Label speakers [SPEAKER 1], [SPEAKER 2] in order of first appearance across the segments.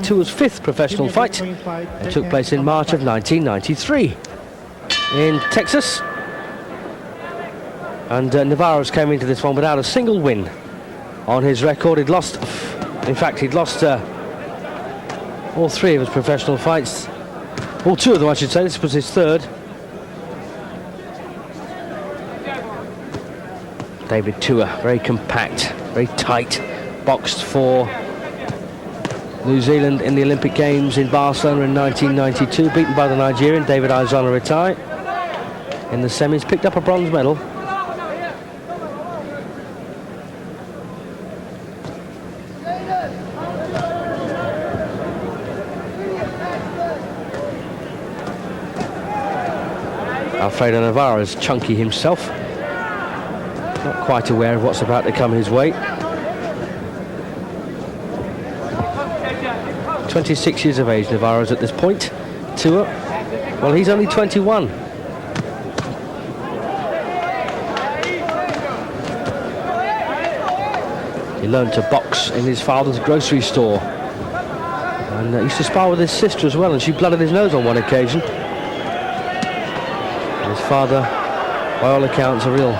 [SPEAKER 1] Tua's fifth professional fight. It took place in March of 1993 in Texas. And Nevarete came into this one without a single win on his record. He'd lost all three of his professional fights. All two of them, I should say. This was his third. David Tua, very compact, very tight, boxed for New Zealand in the Olympic Games in Barcelona in 1992, beaten by the Nigerian David Aizonarite in the semis, picked up a bronze medal. Alfredo Nevarete is chunky himself, not quite aware of what's about to come his way. 26 years of age, Nevarete at this point. Tua, well, he's only 21. He learned to box in his father's grocery store, and used to spar with his sister as well, and she blooded his nose on one occasion. His father, by all accounts, a real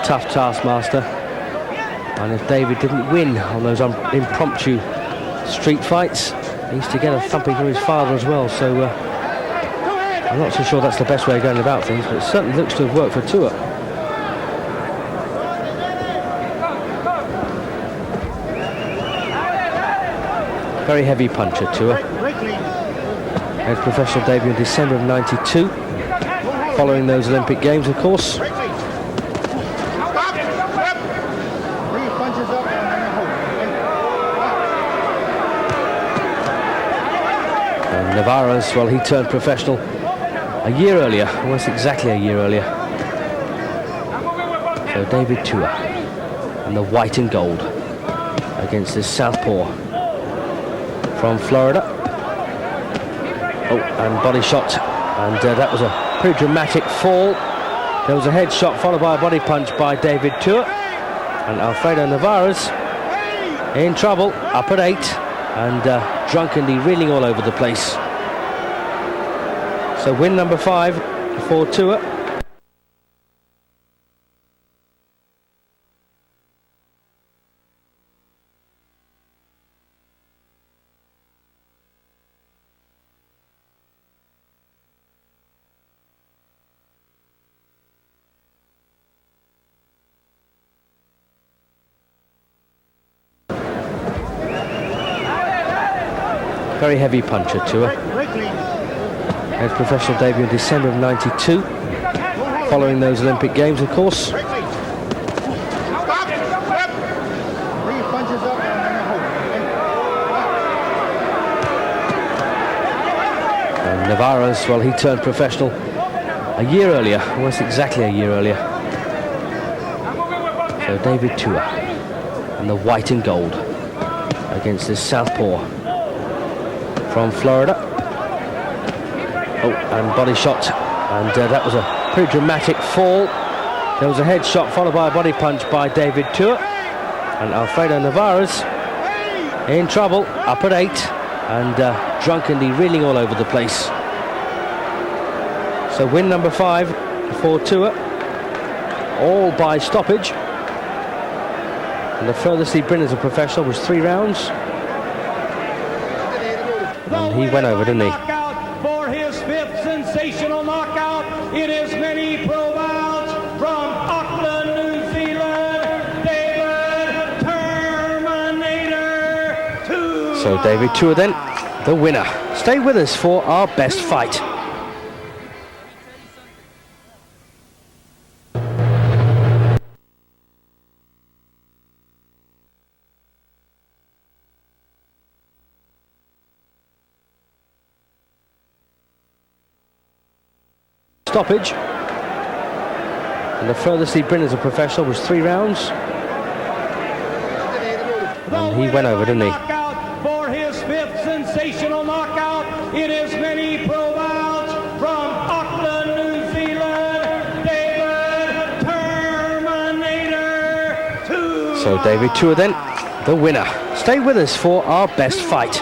[SPEAKER 1] tough taskmaster, and if David didn't win on those impromptu street fights, he used to get a thumping from his father as well. So I'm not so sure that's the best way of going about things, but it certainly looks to have worked for Tua. Very heavy puncher, Tua. Had professional debut in December of '92, following those Olympic Games, of course. Nevarete, well, he turned professional a year earlier, almost exactly a year earlier. So David Tua and the white and gold against this southpaw from Florida. Oh, and body shot, and that was a pretty dramatic fall. There was a head shot followed by a body punch by David Tua, and Alfredo Nevarete in trouble, up at 8, and drunkenly reeling all over the place. So win number 5 for Tua. Very heavy puncher, Tua. Had professional debut in December of '92, following those Olympic Games, of course. And Nevarete, well, he turned professional a year earlier, almost exactly a year earlier. So David Tua and the white and gold against this southpaw from Florida. Oh, and body shot, and that was a pretty dramatic fall. There was a head shot followed by a body punch by David Tua, and Alfredo Nevarete in trouble, up at 8, and drunkenly reeling all over the place. So win number 5 for Tua, all by stoppage. And the furthest he'd been as a professional was 3 rounds. And he went over, didn't he?
[SPEAKER 2] For his 5th sensational knockout, it is many pro bouts from Auckland, New Zealand, David Terminator Tua.
[SPEAKER 1] So David Tua then, the winner. Stay with us for our best fight. Stoppage, and the furthest he'd been as a professional was 3 rounds, and he went over, didn't he?
[SPEAKER 2] For his 5th sensational knockout, it is many pro bouts from Auckland, New Zealand, David Terminator Tua.
[SPEAKER 1] So David Tua then, the winner. Stay with us for our best fight.